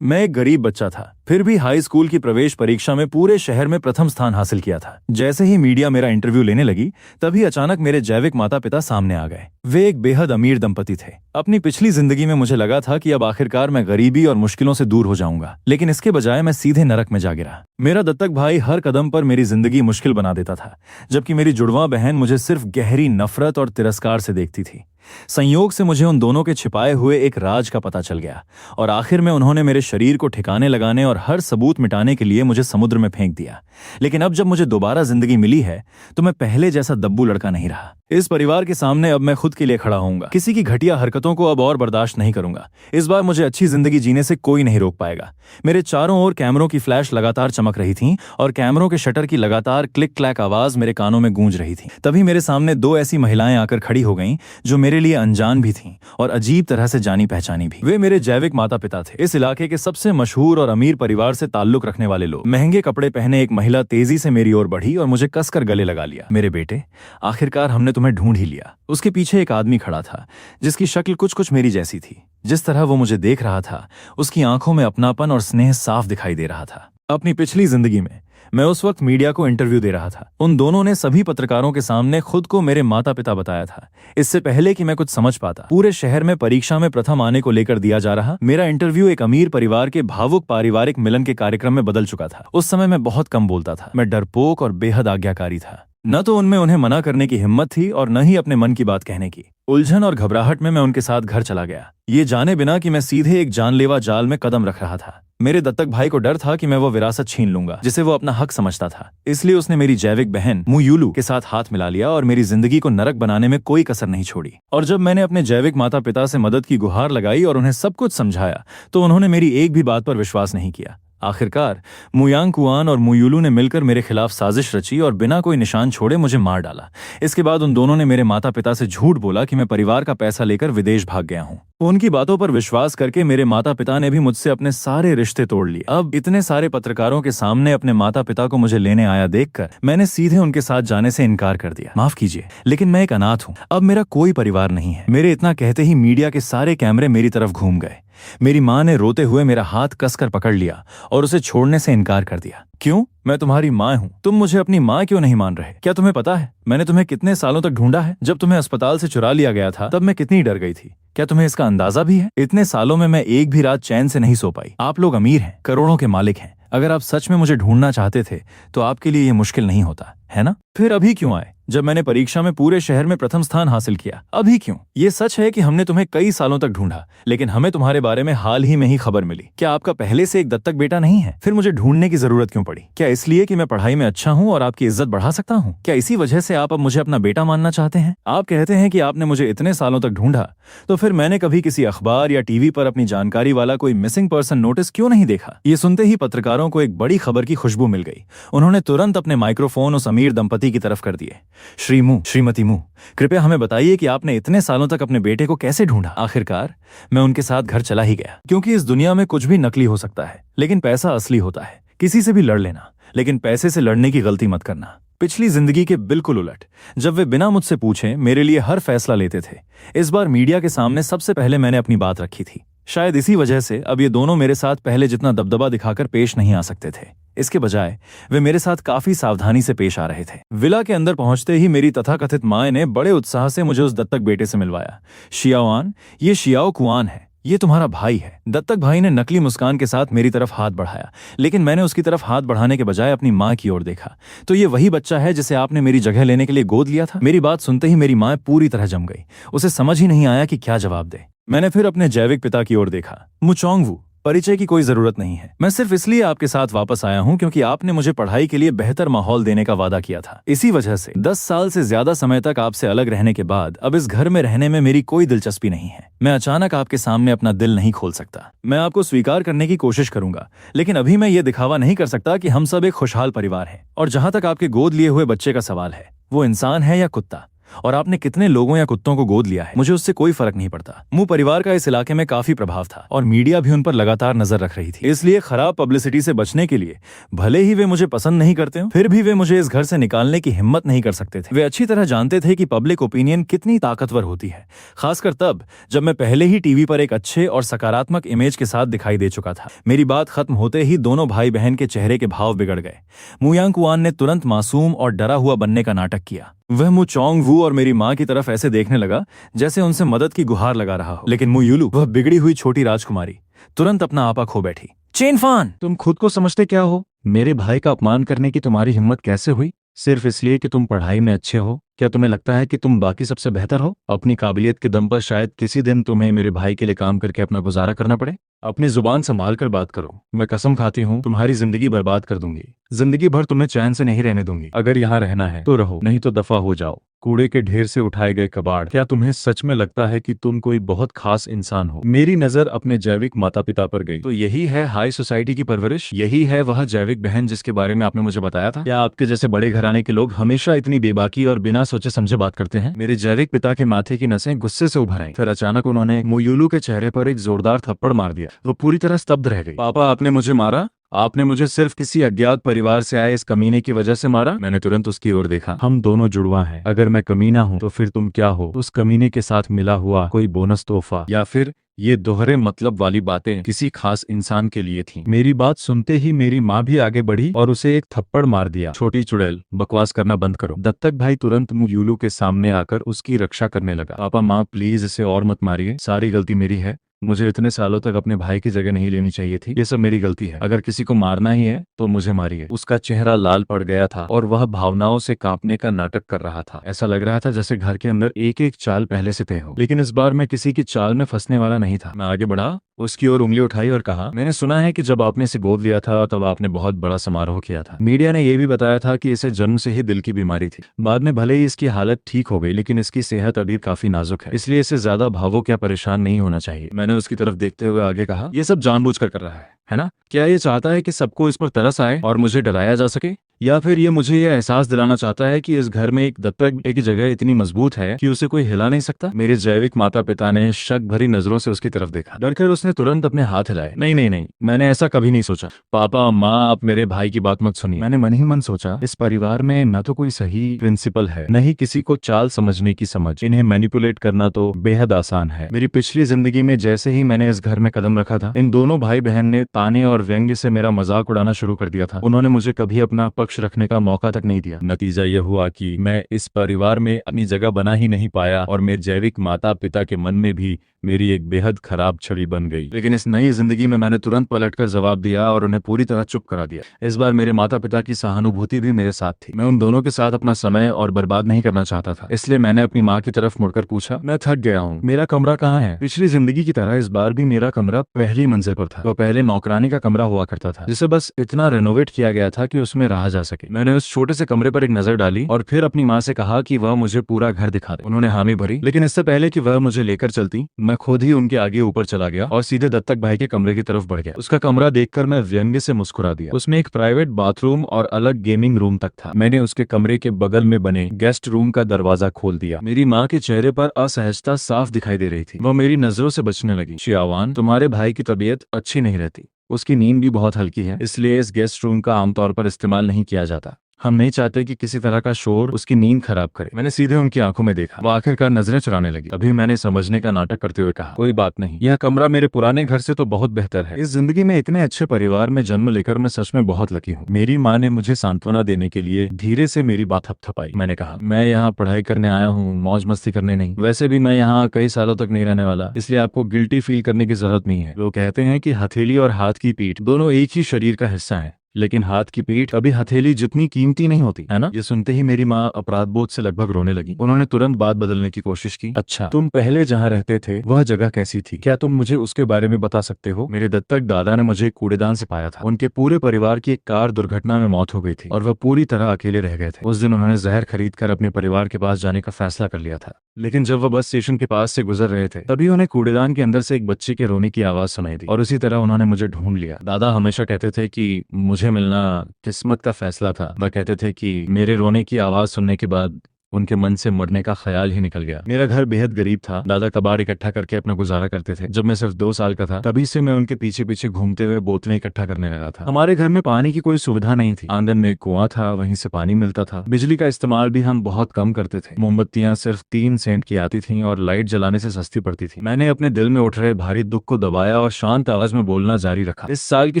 मैं एक गरीब बच्चा था, फिर भी हाई स्कूल की प्रवेश परीक्षा में पूरे शहर में प्रथम स्थान हासिल किया था। जैसे ही मीडिया मेरा इंटरव्यू लेने लगी, तभी अचानक मेरे जैविक माता पिता सामने आ गए। वे एक बेहद अमीर दंपति थे। अपनी पिछली जिंदगी में मुझे लगा था कि अब आखिरकार मैं गरीबी और मुश्किलों से दूर हो जाऊंगा, लेकिन इसके बजाय मैं सीधे नरक में जा गिरा। मेरा दत्तक भाई हर कदम पर मेरी जिंदगी मुश्किल बना देता था, जबकि मेरी जुड़वां बहन मुझे सिर्फ गहरी नफरत और तिरस्कार से देखती थी। संयोग से मुझे उन दोनों के छिपाए हुए एक राज का पता चल गया और आखिर में उन्होंने मेरे शरीर को ठिकाने लगाने और हर सबूत मिटाने के लिए मुझे समुद्र में फेंक दिया। लेकिन अब जब मुझे दोबारा जिंदगी मिली है, तो मैं पहले जैसा दब्बू लड़का नहीं रहा। इस परिवार के सामने अब मैं खुद के लिए खड़ा होऊंगा। किसी की घटिया हरकतों को अब और बर्दाश्त नहीं करूंगा। इस बार मुझे अच्छी जिंदगी जीने से कोई नहीं रोक पाएगा। मेरे चारों ओर कैमरों की फ्लैश लगातार चमक रही थी और कैमरों के शटर की लगातार क्लिक क्लैक आवाज मेरे कानों में गूंज रही थी। तभी मेरे सामने दो ऐसी महिलाएं आकर खड़ी हो गईं, जो मेरे लिए अनजान भी थीं और अजीब तरह से जानी पहचानी भी। वे मेरे जैविक माता पिता थे, इस इलाके के सबसे मशहूर और अमीर परिवार से ताल्लुक रखने वाले लोग। महंगे कपड़े पहने एक महिला तेजी से मेरी ओर बढ़ी और मुझे कसकर गले लगा लिया। मेरे बेटे, आखिरकार हमने तुम्हें ढूंढ ही लिया। उसके पीछे एक आदमी खड़ा था, जिसकी शक्ल कुछ कुछ मेरी जैसी थी। जिस तरह वो मुझे देख रहा था, उसकी आंखों में अपनापन और स्नेह साफ दिखाई दे रहा था। अपनी पिछली जिंदगी में मैं उस वक्त मीडिया को इंटरव्यू दे रहा था। उन दोनों ने सभी पत्रकारों के सामने खुद को मेरे माता पिता बताया था, इससे पहले कि मैं कुछ समझ पाता। पूरे शहर में परीक्षा में प्रथम आने को लेकर दिया जा रहा मेरा इंटरव्यू एक अमीर परिवार के भावुक पारिवारिक मिलन के कार्यक्रम में बदल चुका था। उस समय मैं बहुत कम बोलता था। मैं डरपोक और बेहद आज्ञाकारी था। न तो उनमें उन्हें मना करने की हिम्मत थी और न ही अपने मन की बात कहने की। उलझन और घबराहट में मैं उनके साथ घर चला गया, ये जाने बिना कि मैं सीधे एक जानलेवा जाल में कदम रख रहा था। मेरे दत्तक भाई को डर था कि मैं वो विरासत छीन लूंगा, जिसे वो अपना हक समझता था। इसलिए उसने मेरी जैविक बहन मुयुलू के साथ हाथ मिला लिया और मेरी जिंदगी को नरक बनाने में कोई कसर नहीं छोड़ी। और जब मैंने अपने जैविक माता पिता से मदद की गुहार लगाई और उन्हें सब कुछ समझाया, तो उन्होंने मेरी एक भी बात पर विश्वास नहीं किया। आखिरकार मुयांग कुआन और मुयुलू ने मिलकर मेरे खिलाफ साजिश रची और बिना कोई निशान छोड़े मुझे मार डाला। इसके बाद उन दोनों ने मेरे माता पिता से झूठ बोला कि मैं परिवार का पैसा लेकर विदेश भाग गया हूँ। उनकी बातों पर विश्वास करके मेरे माता पिता ने भी मुझसे अपने सारे रिश्ते तोड़ लिए। अब इतने सारे पत्रकारों के सामने अपने माता पिता को मुझे लेने आया देखकर मैंने सीधे उनके साथ जाने से इनकार कर दिया। माफ कीजिए, लेकिन मैं एक अनाथ हूँ। अब मेरा कोई परिवार नहीं है। मेरे इतना कहते ही मीडिया के सारे कैमरे मेरी तरफ घूम गए। मेरी माँ ने रोते हुए मेरा हाथ कसकर पकड़ लिया और उसे छोड़ने से इनकार कर दिया। क्यों? मैं तुम्हारी माँ हूँ, तुम मुझे अपनी माँ क्यों नहीं मान रहे? क्या तुम्हें पता है मैंने तुम्हें कितने सालों तक ढूंढा है? जब तुम्हें अस्पताल से चुरा लिया गया था, तब मैं कितनी डर गई थी। क्या तुम्हें इसका अंदाजा भी है? इतने सालों में मैं एक भी रात चैन से नहीं सो पाई। आप लोग अमीर हैं, करोड़ों के मालिक हैं। अगर आप सच में मुझे ढूंढना चाहते थे, तो आपके लिए ये मुश्किल नहीं होता, है ना? फिर अभी क्यों आए, जब मैंने परीक्षा में पूरे शहर में प्रथम स्थान हासिल किया? अभी क्यों? ये सच है कि हमने तुम्हें कई सालों तक ढूंढा, लेकिन हमें तुम्हारे बारे में हाल ही में ही खबर मिली। क्या आपका पहले से एक दत्तक बेटा नहीं है? फिर मुझे ढूंढने की जरूरत क्यों पड़ी? क्या इसलिए कि मैं पढ़ाई में अच्छा हूँ और आपकी इज्जत बढ़ा सकता हूँ? क्या इसी वजह से आप अब मुझे अपना बेटा मानना चाहते हैं? आप कहते हैं कि आपने मुझे इतने सालों तक ढूंढा, तो फिर मैंने कभी किसी अखबार या टीवी पर अपनी जानकारी वाला कोई मिसिंग पर्सन नोटिस क्यों नहीं देखा? ये सुनते ही पत्रकारों को एक बड़ी खबर की खुशबू मिल गई। उन्होंने तुरंत अपने माइक्रोफोन उस अमीर दंपति की तरफ कर दिए। श्रीमती मू, कृपया हमें बताइए कि आपने इतने सालों तक अपने बेटे को कैसे ढूंढा? आखिरकार मैं उनके साथ घर चला ही गया, क्योंकि इस दुनिया में कुछ भी नकली हो सकता है, लेकिन पैसा असली होता है। किसी से भी लड़ लेना, लेकिन पैसे से लड़ने की गलती मत करना। पिछली जिंदगी के बिल्कुल उलट, जब वे बिना मुझसे पूछे मेरे लिए हर फैसला लेते थे, इस बार मीडिया के सामने सबसे पहले मैंने अपनी बात रखी थी। शायद इसी वजह से अब ये दोनों मेरे साथ पहले जितना दबदबा दिखाकर पेश नहीं आ सकते थे। इसके बजाय वे मेरे साथ काफी सावधानी से पेश आ रहे थे। विला के अंदर पहुंचते ही मेरी तथाकथित माँ ने बड़े उत्साह से मुझे उस दत्तक बेटे से मिलवाया। शियाओआन, ये शियाओ कुआन है, ये तुम्हारा भाई है। दत्तक भाई ने नकली मुस्कान के साथ मेरी तरफ हाथ बढ़ाया, लेकिन मैंने उसकी तरफ हाथ बढ़ाने के बजाय अपनी माँ की ओर देखा। तो ये वही बच्चा है जिसे आपने मेरी जगह लेने के लिए गोद लिया था? मेरी बात सुनते ही मेरी माँ पूरी तरह जम गई। उसे समझ ही नहीं आया कि क्या जवाब दे। मैंने फिर अपने जैविक पिता की ओर देखा। मुचोंगवू, परिचय की कोई जरूरत नहीं है। मैं सिर्फ इसलिए आपके साथ वापस आया हूं क्योंकि आपने मुझे पढ़ाई के लिए बेहतर माहौल देने का वादा किया था। इसी वजह से 10 साल से ज्यादा समय तक आपसे अलग रहने के बाद अब इस घर में रहने में मेरी कोई दिलचस्पी नहीं है। मैं अचानक आपके सामने अपना दिल नहीं खोल सकता। मैं आपको स्वीकार करने की कोशिश करूंगा, लेकिन अभी मैं ये दिखावा नहीं कर सकता कि हम सब एक खुशहाल परिवार हैं। और जहां तक आपके गोद लिए हुए बच्चे का सवाल है, वो इंसान है या कुत्ता, और आपने कितने लोगों या कुत्तों को गोद लिया है, मुझे उससे कोई फर्क नहीं पड़ता। मुंह परिवार का इस इलाके में काफी प्रभाव था और मीडिया भी उन पर लगातार नजर रख रही थी। इसलिए खराब पब्लिसिटी से बचने के लिए भले ही वे मुझे पसंद नहीं करते हो, फिर भी वे मुझे इस घर से निकालने की हिम्मत नहीं कर सकते थे। वे अच्छी तरह जानते थे कि पब्लिक ओपिनियन कितनी ताकतवर होती है, खासकर तब जब मैं पहले ही टीवी पर एक अच्छे और सकारात्मक इमेज के साथ दिखाई दे चुका था। मेरी बात खत्म होते ही दोनों भाई बहन के चेहरे के भाव बिगड़ गए। मुयांग कुआन ने तुरंत मासूम और डरा हुआ बनने का नाटक किया। वह मु चोंग वू और मेरी माँ की तरफ ऐसे देखने लगा जैसे उनसे मदद की गुहार लगा रहा हो। लेकिन मु युलू, वह बिगड़ी हुई छोटी राजकुमारी, तुरंत अपना आपा खो बैठी। चेनफान, तुम खुद को समझते क्या हो? मेरे भाई का अपमान करने की तुम्हारी हिम्मत कैसे हुई? सिर्फ इसलिए कि तुम पढ़ाई में अच्छे हो? क्या तुम्हें लगता है कि तुम बाकी सबसे बेहतर हो? अपनी काबिलियत के दम पर शायद किसी दिन तुम्हें मेरे भाई के लिए काम करके अपना गुजारा करना पड़े। अपनी जुबान संभाल कर बात करो। मैं कसम खाती हूँ तुम्हारी जिंदगी बर्बाद कर दूंगी। जिंदगी भर तुम्हें चैन से नहीं रहने दूंगी। अगर यहाँ रहना है तो रहो, नहीं तो दफा हो जाओ। कूड़े के ढेर से उठाए गए कबाड़। क्या तुम्हें सच में लगता है कि तुम कोई बहुत खास इंसान हो? मेरी नजर अपने जैविक माता पिता पर गई। तो यही है हाई सोसाइटी की परवरिश? यही है वह जैविक बहन जिसके बारे में आपने मुझे बताया था? क्या आपके जैसे बड़े घराने के लोग हमेशा इतनी बेबाकी और बिना सोचे समझे बात करते हैं? मेरे जैविक पिता के माथे की नसें गुस्से से उभर आईं। फिर अचानक उन्होंने मुयुलू के चेहरे पर एक जोरदार थप्पड़ मार दिया। वो पूरी तरह स्तब्ध रह गई। पापा, आपने मुझे मारा? आपने मुझे सिर्फ किसी अज्ञात परिवार से आए इस कमीने की वजह से मारा? मैंने तुरंत उसकी ओर देखा। हम दोनों जुड़वा हैं। अगर मैं कमीना हूँ तो फिर तुम क्या हो? उस कमीने के साथ मिला हुआ कोई बोनस तोहफा, या फिर ये दोहरे मतलब वाली बातें किसी खास इंसान के लिए थी? मेरी बात सुनते ही मेरी माँ भी आगे बढ़ी और उसे एक थप्पड़ मार दिया। छोटी चुड़ैल, बकवास करना बंद करो। दत्तक भाई तुरंत मुयुलू के सामने आकर उसकी रक्षा करने लगा। पापा, माँ प्लीज इसे और मत मारिए। सारी गलती मेरी है। मुझे इतने सालों तक अपने भाई की जगह नहीं लेनी चाहिए थी। ये सब मेरी गलती है। अगर किसी को मारना ही है तो मुझे मारिए। उसका चेहरा लाल पड़ गया था और वह भावनाओं से कांपने का नाटक कर रहा था। ऐसा लग रहा था जैसे घर के अंदर एक एक चाल पहले से तय हो। लेकिन इस बार मैं किसी की चाल में फंसने वाला नहीं था। मैं आगे बढ़ा, उसकी ओर उंगली उठाई और कहा, मैंने सुना है कि जब आपने इसे गोद लिया था तब आपने बहुत बड़ा समारोह किया था। मीडिया ने यह भी बताया था कि इसे जन्म से ही दिल की बीमारी थी। बाद में भले ही इसकी हालत ठीक हो गई, लेकिन इसकी सेहत अभी काफी नाजुक है, इसलिए इसे ज्यादा भावुक या परेशान नहीं होना चाहिए। मैंने उसकी तरफ देखते हुए आगे कहा, यह सब जानबूझकर कर रहा है ना? क्या ये चाहता है कि सबको इस पर तरस आए और मुझे डराया जा सके? या फिर ये मुझे यह एहसास दिलाना चाहता है कि इस घर में एक दत्तक की जगह इतनी मजबूत है कि उसे कोई हिला नहीं सकता? मेरे जैविक माता पिता ने शक भरी नजरों से उसकी तरफ देखा। डरकर उसने तुरंत अपने हाथ हिलाए। नहीं नहीं नहीं, मैंने ऐसा कभी नहीं सोचा। पापा, माँ, आप मेरे भाई की बात मत सुनिए। मैंने मन ही मन सोचा, इस परिवार में न तो कोई सही प्रिंसिपल है, न ही किसी को चाल समझने की समझ। इन्हें मैनिपुलेट करना तो बेहद आसान है। मेरी पिछली जिंदगी में जैसे ही मैंने इस घर में कदम रखा था, इन दोनों भाई बहन ने ताने और व्यंग्य से मेरा मजाक उड़ाना शुरू कर दिया था। उन्होंने मुझे कभी अपना पक्ष रखने का मौका तक नहीं दिया। नतीजा यह हुआ कि मैं इस परिवार में अपनी जगह बना ही नहीं पाया और मेरे जैविक माता पिता के मन में भी मेरी एक बेहद खराब छवि बन गई। लेकिन इस नई जिंदगी में मैंने तुरंत पलटकर जवाब दिया और उन्हें पूरी तरह चुप करा दिया। इस बार मेरे माता पिता की सहानुभूति भी मेरे साथ थी। मैं उन दोनों के साथ अपना समय और बर्बाद नहीं करना चाहता था। इसलिए मैंने अपनी माँ की तरफ मुड़कर पूछा, मैं थक गया हूँ, मेरा कमरा कहाँ है? पिछली जिंदगी की तरह इस बार भी मेरा कमरा पहली मंजिल पर था। वो पहले नौकरानी का कमरा हुआ करता था, जिसे बस इतना रेनोवेट किया गया था कि उसमें रहा जा सके। मैंने उस छोटे से कमरे पर एक नजर डाली और फिर अपनी माँ से कहा कि वह मुझे पूरा घर दिखा दे। उन्होंने हामी भरी, लेकिन इससे पहले कि वह मुझे लेकर चलती, मैं खुद ही उनके आगे ऊपर चला गया और सीधे दत्तक भाई के कमरे की तरफ बढ़ गया। उसका कमरा देखकर मैं व्यंग्य से मुस्कुरा दिया। उसमें एक प्राइवेट बाथरूम और अलग गेमिंग रूम तक था। मैंने उसके कमरे के बगल में बने गेस्ट रूम का दरवाजा खोल दिया। मेरी माँ के चेहरे पर असहजता साफ दिखाई दे रही थी। वह मेरी नजरों से बचने लगी। शियावान, तुम्हारे भाई की तबीयत अच्छी नहीं रहती, उसकी नींद भी बहुत हल्की है, इसलिए इस गेस्ट रूम का आमतौर पर इस्तेमाल नहीं किया जाता। हम नहीं चाहते कि किसी तरह का शोर उसकी नींद खराब करे। मैंने सीधे उनकी आंखों में देखा। वो आखिरकार नजरें चुराने लगी। अभी मैंने समझने का नाटक करते हुए कहा, कोई बात नहीं, यह कमरा मेरे पुराने घर से तो बहुत बेहतर है। इस जिंदगी में इतने अच्छे परिवार में जन्म लेकर मैं सच में बहुत लकी हूँ। मेरी माँ ने मुझे सांत्वना देने के लिए धीरे से मेरी बात थपथपाई। मैंने कहा, मैं यहाँ पढ़ाई करने आया हूँ, मौज मस्ती करने नहीं। वैसे भी मैं यहाँ कई सालों तक नहीं रहने वाला, इसलिए आपको गिल्टी फील करने की जरूरत नहीं है। लोग कहते हैं कि हथेली और हाथ की पीठ दोनों एक ही शरीर का हिस्सा है, लेकिन हाथ की पीठ कभी हथेली जितनी कीमती नहीं होती, है ना? ये सुनते ही मेरी माँ अपराध बोध से लगभग रोने लगी। उन्होंने तुरंत बात बदलने की कोशिश की। अच्छा, तुम पहले जहाँ रहते थे वह जगह कैसी थी? क्या तुम मुझे उसके बारे में बता सकते हो? मेरे दत्तक दादा ने मुझे कूड़ेदान से पाया था। उनके पूरे परिवार की एक कार दुर्घटना में मौत हो गई थी और वह पूरी तरह अकेले रह गए थे। उस दिन उन्होंने जहर खरीद कर अपने परिवार के पास जाने का फैसला कर लिया था, लेकिन जब वह बस स्टेशन के पास से गुजर रहे थे तभी उन्हें कूड़ेदान के अंदर से एक बच्चे के रोने की आवाज सुनाई दी और उसी तरह उन्होंने मुझे ढूंढ लिया। दादा हमेशा कहते थे कि मुझे मिलना किस्मत का फैसला था। वह कहते थे कि मेरे रोने की आवाज सुनने के बाद उनके मन से मरने का ख्याल ही निकल गया। मेरा घर बेहद गरीब था। दादा कबाड़ इकट्ठा करके अपना गुजारा करते थे। जब मैं सिर्फ 2 साल का था तभी से मैं उनके पीछे पीछे घूमते हुए बोतलें इकट्ठा करने लगा था। हमारे घर में पानी की कोई सुविधा नहीं थी। आंगन में एक कुआं था, वहीं से पानी मिलता था। बिजली का इस्तेमाल भी हम बहुत कम करते थे। मोमबत्तियां सिर्फ 3 सेंट की आती थी और लाइट जलाने से सस्ती पड़ती थी। मैंने अपने दिल में उठ रहे भारी दुख को दबाया और शांत आवाज में बोलना जारी रखा। इस साल की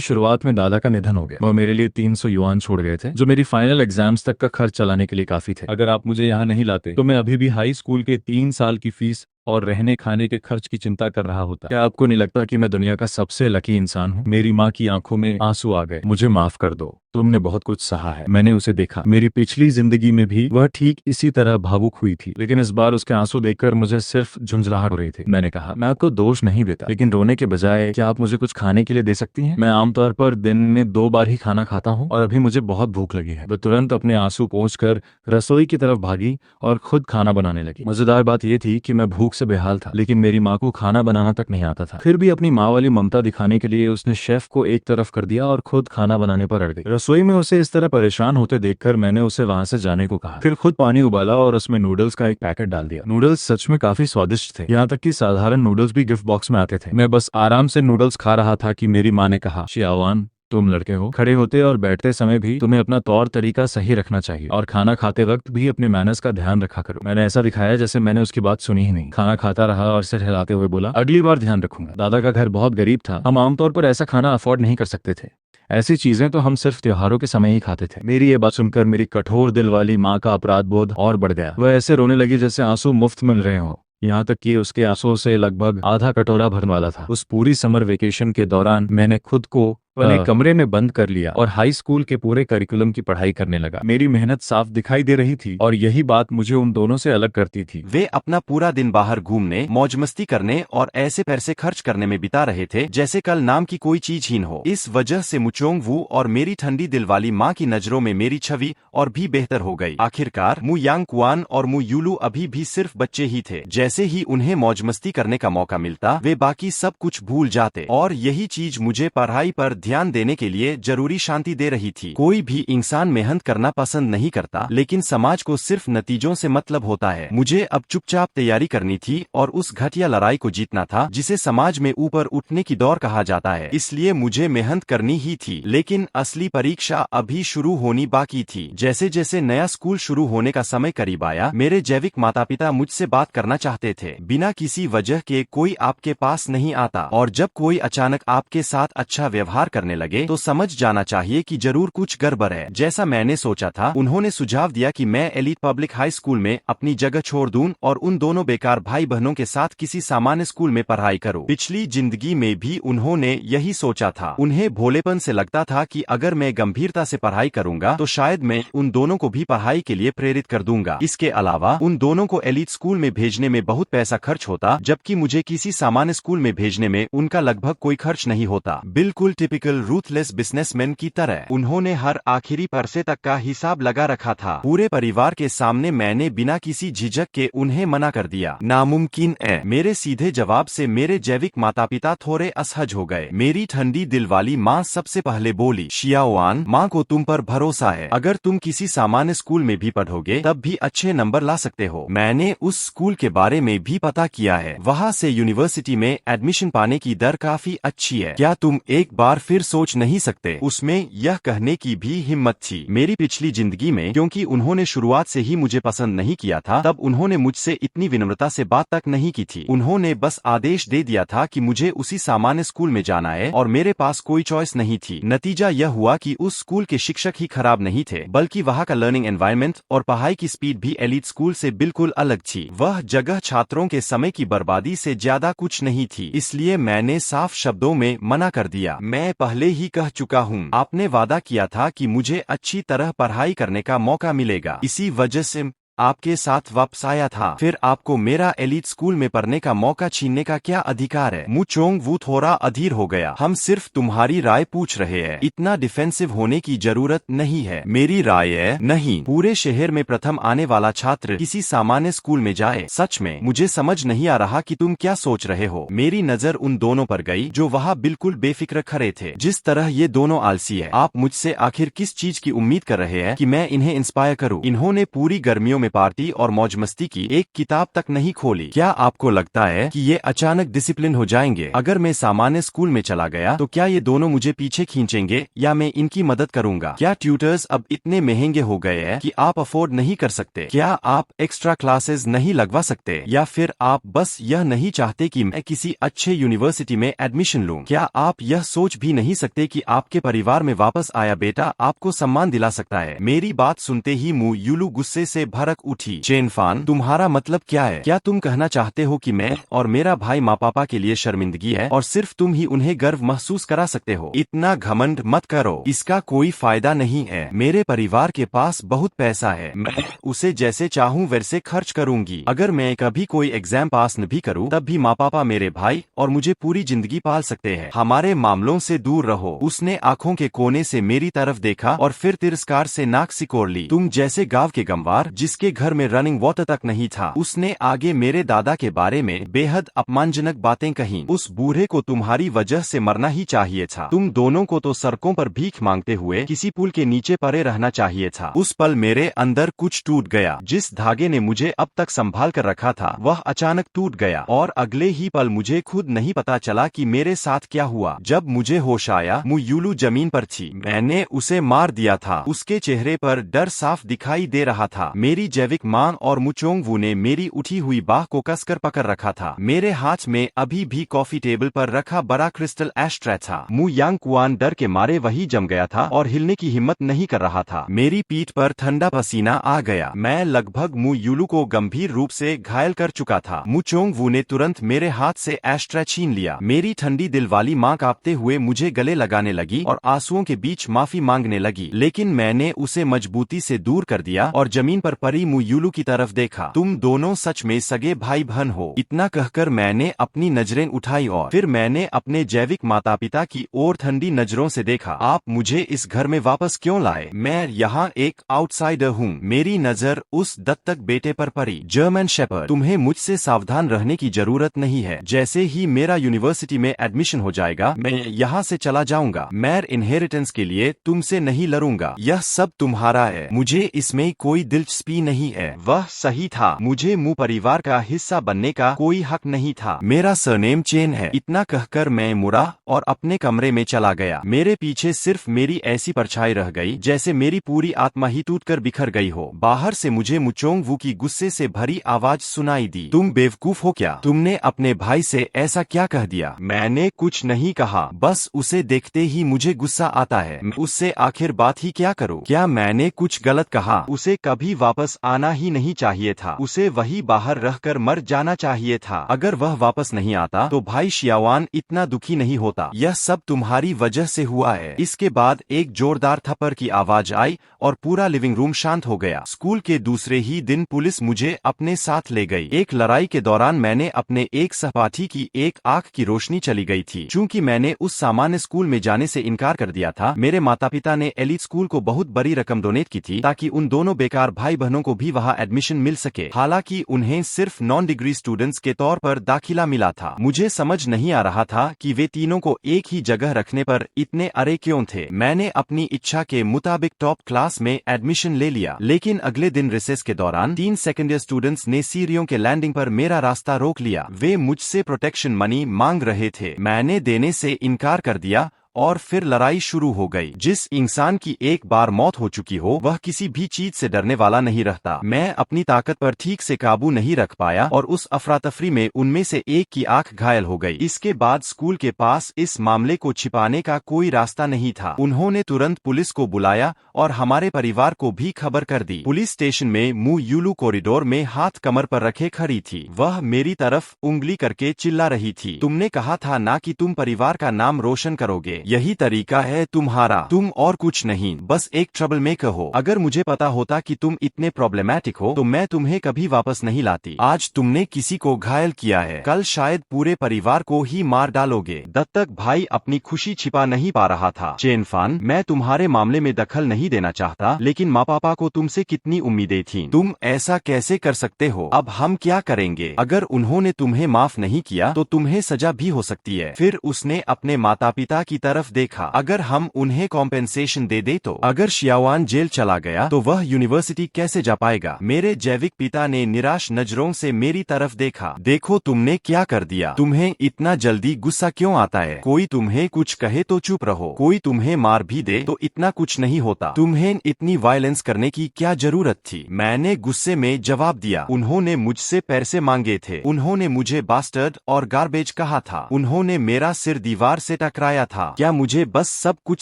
शुरुआत में दादा का निधन हो गया। वो मेरे लिए 300 युआन छोड़ गए थे, जो मेरी फाइनल एग्जाम्स तक का खर्च चलाने के लिए काफी थे। अगर आप मुझे यहाँ नहीं लाते तो मैं अभी भी हाई स्कूल के 3 साल की फीस और रहने खाने के खर्च की चिंता कर रहा होता। क्या आपको नहीं लगता कि मैं दुनिया का सबसे लकी इंसान हूँ? मेरी माँ की आंखों में आंसू आ गए। मुझे माफ कर दो, तुमने बहुत कुछ सहा है। मैंने उसे देखा। मेरी पिछली जिंदगी में भी वह ठीक इसी तरह भावुक हुई थी, लेकिन इस बार उसके आंसू देखकर मुझे सिर्फ झुंझलाहट हो रही थी। मैंने कहा, मैं आपको दोष नहीं देता, लेकिन रोने के बजाय क्या आप मुझे कुछ खाने के लिए दे सकती हैं? मैं आमतौर पर दिन में 2 बार ही खाना खाता हूँ और अभी मुझे बहुत भूख लगी है। वह तुरंत अपने आंसू पोंछकर रसोई की तरफ भागी और खुद खाना बनाने लगी। मजेदार बात यह थी कि मैं भूख से बेहाल था, लेकिन मेरी माँ को खाना बनाना तक नहीं आता था। फिर भी अपनी माँ वाली ममता दिखाने के लिए उसने शेफ को एक तरफ कर दिया और खुद खाना बनाने पर अड़ गई। रसोई में उसे इस तरह परेशान होते देखकर मैंने उसे वहां से जाने को कहा। फिर खुद पानी उबाला और उसमें नूडल्स का एक पैकेट डाल दिया। नूडल्स सच में काफी स्वादिष्ट थे, यहाँ तक कि साधारण नूडल्स भी गिफ्ट बॉक्स में आते थे। मैं बस आराम से नूडल्स खा रहा था कि मेरी माँ ने कहा, शियावान, तुम लड़के हो, खड़े होते और बैठते समय भी तुम्हें अपना तौर तरीका सही रखना चाहिए और खाना खाते वक्त भी अपने मैनर्स का ध्यान रखा करो। मैंने ऐसा दिखाया जैसे मैंने उसकी बात सुनी ही नहीं। खाना खाता रहा और सिर हिलाते हुए बोला, अगली बार ध्यान रखूंगा। दादा का घर बहुत गरीब था। हम आमतौर पर ऐसा खाना अफोर्ड नहीं कर सकते थे। ऐसी चीजें तो हम सिर्फ त्योहारों के समय ही खाते थे। मेरी ये बात सुनकर मेरी कठोर दिल वाली माँ का अपराध बोध और बढ़ गया। वह ऐसे रोने लगी जैसे आंसू मुफ्त मिल रहे हो, यहाँ तक कि उसके आंसुओं से लगभग आधा कटोरा भरने वाला था। उस पूरी समर वेकेशन के दौरान मैंने खुद को अपने कमरे में बंद कर लिया और हाई स्कूल के पूरे करिकुलम की पढ़ाई करने लगा। मेरी मेहनत साफ दिखाई दे रही थी और यही बात मुझे उन दोनों से अलग करती थी। वे अपना पूरा दिन बाहर घूमने, मौज मस्ती करने और ऐसे पैसे खर्च करने में बिता रहे थे जैसे कल नाम की कोई चीज ही न हो। इस वजह से मुचोंग वू और मेरी ठंडी दिल वाली माँ की नजरों में मेरी छवि और भी बेहतर हो गई। आखिरकार मु यांग कुआन और मु यूलू अभी भी सिर्फ बच्चे ही थे। जैसे ही उन्हें मौज मस्ती करने का मौका मिलता वे बाकी सब कुछ भूल जाते और यही चीज मुझे पढ़ाई पर ध्यान देने के लिए जरूरी शांति दे रही थी। कोई भी इंसान मेहनत करना पसंद नहीं करता, लेकिन समाज को सिर्फ नतीजों से मतलब होता है। मुझे अब चुपचाप तैयारी करनी थी और उस घटिया लड़ाई को जीतना था जिसे समाज में ऊपर उठने की दौड़ कहा जाता है। इसलिए मुझे मेहनत करनी ही थी, लेकिन असली परीक्षा अभी शुरू होनी बाकी थी। जैसे जैसे नया स्कूल शुरू होने का समय करीब आया, मेरे जैविक माता पिता मुझसे बात करना चाहते थे। बिना किसी वजह के कोई आपके पास नहीं आता और जब कोई अचानक आपके साथ अच्छा व्यवहार करने लगे तो समझ जाना चाहिए कि जरूर कुछ गड़बड़ है। जैसा मैंने सोचा था, उन्होंने सुझाव दिया कि मैं एलीट पब्लिक हाई स्कूल में अपनी जगह छोड़ दूं और उन दोनों बेकार भाई बहनों के साथ किसी सामान्य स्कूल में पढ़ाई करूं। पिछली जिंदगी में भी उन्होंने यही सोचा था। उन्हें भोलेपन से लगता था कि अगर मैं गंभीरता से पढ़ाई करूंगा तो शायद मैं उन दोनों को भी पढ़ाई के लिए प्रेरित कर दूंगा। इसके अलावा उन दोनों को एलीट स्कूल में भेजने में बहुत पैसा खर्च होता, जबकि मुझे किसी सामान्य स्कूल में भेजने में उनका लगभग कोई खर्च नहीं होता। बिल्कुल टिपिकल रूथलेस बिजनेसमैन की तरह उन्होंने हर आखिरी पैसे तक का हिसाब लगा रखा था। पूरे परिवार के सामने मैंने बिना किसी झिझक के उन्हें मना कर दिया। नामुमकिन है। मेरे सीधे जवाब से मेरे जैविक माता पिता थोड़े असहज हो गए। मेरी ठंडी दिल वाली माँ सबसे पहले बोली, शियाओआन, माँ को तुम पर भरोसा है। अगर तुम किसी सामान्य स्कूल में भी पढ़ोगे तब भी अच्छे नंबर ला सकते हो। मैंने उस स्कूल के बारे में भी पता किया है। वहाँ से यूनिवर्सिटी में एडमिशन पाने की दर काफी अच्छी है। क्या तुम एक बार फिर सोच नहीं सकते? उसमें यह कहने की भी हिम्मत थी। मेरी पिछली जिंदगी में क्योंकि उन्होंने शुरुआत से ही मुझे पसंद नहीं किया था, तब उन्होंने मुझसे इतनी विनम्रता से बात तक नहीं की थी। उन्होंने बस आदेश दे दिया था कि मुझे उसी सामान्य स्कूल में जाना है और मेरे पास कोई चॉइस नहीं थी। नतीजा यह हुआ कि उस स्कूल के शिक्षक ही खराब नहीं थे, बल्कि वहाँ का लर्निंग एनवायरनमेंट और पढ़ाई की स्पीड भी एलीट स्कूल से बिल्कुल अलग थी। वह जगह छात्रों के समय की बर्बादी से ज्यादा कुछ नहीं थी। इसलिए मैंने साफ शब्दों में मना कर दिया। मैं पहले ही कह चुका हूँ, आपने वादा किया था कि मुझे अच्छी तरह पढ़ाई करने का मौका मिलेगा। इसी वजह से आपके साथ वापस आया था। फिर आपको मेरा एलीट स्कूल में पढ़ने का मौका छीनने का क्या अधिकार है? मुचोंग वू थोड़ा अधीर हो गया। हम सिर्फ तुम्हारी राय पूछ रहे हैं, इतना डिफेंसिव होने की जरूरत नहीं है। मेरी राय है, नहीं, पूरे शहर में प्रथम आने वाला छात्र किसी सामान्य स्कूल में जाए। सच में मुझे समझ नहीं आ रहा कि तुम क्या सोच रहे हो। मेरी नजर उन दोनों पर गई जो वहाँ बिल्कुल बेफिक्र खड़े थे। जिस तरह ये दोनों आलसी है, आप मुझसे आखिर किस चीज की उम्मीद कर रहे हैं कि मैं इन्हें इंस्पायर करूँ? इन्होंने पूरी गर्मियों में में पार्टी और मौज मस्ती की, एक किताब तक नहीं खोली। क्या आपको लगता है कि ये अचानक डिसिप्लिन हो जाएंगे? अगर मैं सामान्य स्कूल में चला गया तो क्या ये दोनों मुझे पीछे खींचेंगे या मैं इनकी मदद करूंगा? क्या ट्यूटर्स अब इतने महंगे हो गए हैं कि आप अफोर्ड नहीं कर सकते? क्या आप एक्स्ट्रा क्लासेस नहीं लगवा सकते? या फिर आप बस यह नहीं चाहते कि मैं किसी अच्छे यूनिवर्सिटी में एडमिशन लूं? क्या आप यह सोच भी नहीं सकते कि आपके परिवार में वापस आया बेटा आपको सम्मान दिला सकता है? मेरी बात सुनते ही मु यूलू गुस्से से भड़क उठी। चेनफान, तुम्हारा मतलब क्या है? क्या तुम कहना चाहते हो कि मैं और मेरा भाई माँ पापा के लिए शर्मिंदगी है और सिर्फ तुम ही उन्हें गर्व महसूस करा सकते हो? इतना घमंड मत करो, इसका कोई फायदा नहीं है। मेरे परिवार के पास बहुत पैसा है, मैं उसे जैसे चाहूँ वैसे खर्च करूंगी। अगर मैं कभी कोई एग्जाम पास न भी करूँ तब भी माँ पापा मेरे भाई और मुझे पूरी जिंदगी पाल सकते हैं। हमारे मामलों से दूर रहो। उसने आंखों के कोने से मेरी तरफ देखा और फिर तिरस्कार से नाक सिकोड़ ली। तुम जैसे गांव के गंवार जिसके घर में रनिंग वाटर तक नहीं था। उसने आगे मेरे दादा के बारे में बेहद अपमानजनक बातें कहीं। उस बूढ़े को तुम्हारी वजह से मरना ही चाहिए था। तुम दोनों को तो सड़कों पर भीख मांगते हुए किसी पुल के नीचे पड़े रहना चाहिए था। उस पल मेरे अंदर कुछ टूट गया। जिस धागे ने मुझे अब तक संभाल कर रखा था वह अचानक टूट गया और अगले ही पल मुझे खुद नहीं पता चला कि मेरे साथ क्या हुआ। जब मुझे होश आया मु यूलू जमीन पर थी। मैंने उसे मार दिया था। उसके चेहरे पर डर साफ दिखाई दे रहा था। मेरी जैविक मां और मुचोंगवू ने मेरी उठी हुई बाह को कसकर पकड़ रखा था। मेरे हाथ में अभी भी कॉफी टेबल पर रखा बड़ा क्रिस्टल एस्ट्रे था। मु यांगकुआन डर के मारे वही जम गया था और हिलने की हिम्मत नहीं कर रहा था। मेरी पीठ पर ठंडा पसीना आ गया। मैं लगभग मु यूलू को गंभीर रूप से घायल कर चुका था। मुचोंगवू ने तुरंत मेरे हाथ से एस्ट्रे छीन लिया। मेरी ठंडी दिल वाली मां कांपते हुए मुझे गले लगाने लगी और आंसुओं के बीच माफी मांगने लगी, लेकिन मैंने उसे मजबूती से दूर कर दिया और जमीन पर पड़ी मु यूलू की तरफ देखा। तुम दोनों सच में सगे भाई बहन हो। इतना कहकर मैंने अपनी नजरें उठाई और फिर मैंने अपने जैविक माता पिता की ओर ठंडी नजरों से देखा। आप मुझे इस घर में वापस क्यों लाए? मैं यहाँ एक आउटसाइडर हूँ। मेरी नजर उस दत्तक बेटे पर पड़ी। German shepherd. तुम्हें मुझसे सावधान रहने की जरूरत नहीं है। जैसे ही मेरा यूनिवर्सिटी में एडमिशन हो जाएगा मैं यहाँ से चला जाऊंगा। मैं इनहेरिटेंस के लिए तुमसे नहीं लड़ूंगा। यह सब तुम्हारा है, मुझे इसमें कोई दिलचस्पी नहीं है। वह सही था, मुझे मु परिवार का हिस्सा बनने का कोई हक नहीं था। मेरा सरनेम चेन है। इतना कहकर मैं मुड़ा और अपने कमरे में चला गया। मेरे पीछे सिर्फ मेरी ऐसी परछाई रह गई जैसे मेरी पूरी आत्मा ही टूटकर बिखर गई हो। बाहर से मुझे मुचोंगवू की गुस्से से भरी आवाज सुनाई दी। तुम बेवकूफ हो क्या? तुमने अपने भाई से ऐसा क्या कह दिया? मैंने कुछ नहीं कहा, बस उसे देखते ही मुझे गुस्सा आता है। मैं उससे आखिर बात ही क्या करूं? क्या मैंने कुछ गलत कहा? उसे कभी वापस आना ही नहीं चाहिए था। उसे वही बाहर रहकर मर जाना चाहिए था। अगर वह वापस नहीं आता तो भाई शियावान इतना दुखी नहीं होता। यह सब तुम्हारी वजह से हुआ है। इसके बाद एक जोरदार थप्पड़ की आवाज आई और पूरा लिविंग रूम शांत हो गया। स्कूल के दूसरे ही दिन पुलिस मुझे अपने साथ ले गई। एक लड़ाई के दौरान मैंने अपने एक सहपाठी की एक आंख की रोशनी चली गई थी। चूंकि मैंने उस सामान्य स्कूल में जाने से इनकार कर दिया था, मेरे माता पिता ने एलिट स्कूल को बहुत बड़ी रकम डोनेट की थी ताकि उन दोनों बेकार भाई बहनों को भी वहां एडमिशन मिल सके। हालांकि उन्हें सिर्फ नॉन डिग्री स्टूडेंट्स के तौर पर दाखिला मिला था। मुझे समझ नहीं आ रहा था कि वे तीनों को एक ही जगह रखने पर इतने अरे क्यों थे। मैंने अपनी इच्छा के मुताबिक टॉप क्लास में एडमिशन ले लिया, लेकिन अगले दिन रिसेस के दौरान 3 सेकेंड ईयर स्टूडेंट्स ने सीरियों के लैंडिंग पर मेरा रास्ता रोक लिया। वे मुझसे प्रोटेक्शन मनी मांग रहे थे। मैंने देने से इनकार कर दिया और फिर लड़ाई शुरू हो गई। जिस इंसान की एक बार मौत हो चुकी हो वह किसी भी चीज से डरने वाला नहीं रहता। मैं अपनी ताकत पर ठीक से काबू नहीं रख पाया और उस अफरा तफरी में उनमें से एक की आंख घायल हो गई। इसके बाद स्कूल के पास इस मामले को छिपाने का कोई रास्ता नहीं था। उन्होंने तुरंत पुलिस को बुलाया और हमारे परिवार को भी खबर कर दी। पुलिस स्टेशन में मु यूलू कॉरिडोर में हाथ कमर पर रखे खड़ी थी। वह मेरी तरफ उंगली करके चिल्ला रही थी। तुमने कहा था ना कि तुम परिवार का नाम रोशन करोगे। यही तरीका है तुम्हारा। तुम और कुछ नहीं, बस एक ट्रबल मेकर हो। अगर मुझे पता होता कि तुम इतने प्रॉब्लमैटिक हो तो मैं तुम्हें कभी वापस नहीं लाती। आज तुमने किसी को घायल किया है, कल शायद पूरे परिवार को ही मार डालोगे। दत्तक भाई अपनी खुशी छिपा नहीं पा रहा था। चेनफान, मैं तुम्हारे मामले में दखल नहीं देना चाहता, लेकिन माँ पापा को तुमसे कितनी उम्मीदें थीं। तुम ऐसा कैसे कर सकते हो? अब हम क्या करेंगे? अगर उन्होंने तुम्हें माफ नहीं किया तो तुम्हें सजा भी हो सकती है। फिर उसने अपने माता पिता की तरफ देखा। अगर हम उन्हें कॉम्पेंसेशन दे दे तो अगर शियावान जेल चला गया तो वह यूनिवर्सिटी कैसे जा पाएगा। मेरे जैविक पिता ने निराश नजरों से मेरी तरफ देखा। देखो तुमने क्या कर दिया। तुम्हें इतना जल्दी गुस्सा क्यों आता है। कोई तुम्हें कुछ कहे तो चुप रहो, कोई तुम्हें मार भी दे तो इतना कुछ नहीं होता। तुम्हें इतनी वायलेंस करने की क्या जरूरत थी। मैंने गुस्से में जवाब दिया। उन्होंने मुझसे पैसे मांगे थे, उन्होंने मुझे बास्टर्ड और गार्बेज कहा था, उन्होंने मेरा सिर दीवार से टकराया था। क्या मुझे बस सब कुछ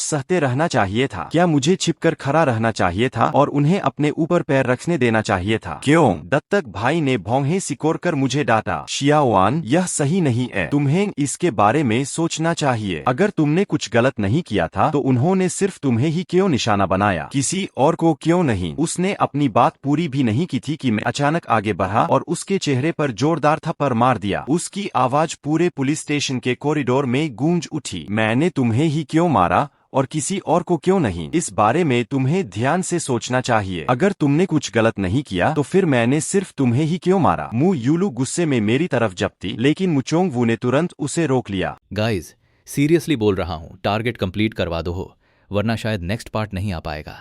सहते रहना चाहिए था। क्या मुझे छिपकर खड़ा रहना चाहिए था और उन्हें अपने ऊपर पैर रखने देना चाहिए था। क्यों। दत्तक भाई ने भौहें सिकोड़कर मुझे डांटा। शियावान, यह सही नहीं है, तुम्हें इसके बारे में सोचना चाहिए। अगर तुमने कुछ गलत नहीं किया था तो उन्होंने सिर्फ तुम्हें ही क्यों निशाना बनाया, किसी और को क्यों नहीं। उसने अपनी बात पूरी भी नहीं की थी कि मैं अचानक आगे बढ़ा और उसके चेहरे पर जोरदार थप्पड़ मार दिया। उसकी आवाज पूरे पुलिस स्टेशन के कॉरिडोर में गूंज उठी। मैंने तुम्हें ही क्यों मारा और किसी और को क्यों नहीं। इस बारे में तुम्हें ध्यान से सोचना चाहिए। अगर तुमने कुछ गलत नहीं किया तो फिर मैंने सिर्फ तुम्हें ही क्यों मारा। मु यूलू गुस्से में मेरी तरफ झपटी, लेकिन मुचोंगवू ने तुरंत उसे रोक लिया। गाइज, सीरियसली बोल रहा हूँ, टारगेट कंप्लीट करवा दो हो, वरना शायद नेक्स्ट पार्ट नहीं आ पाएगा।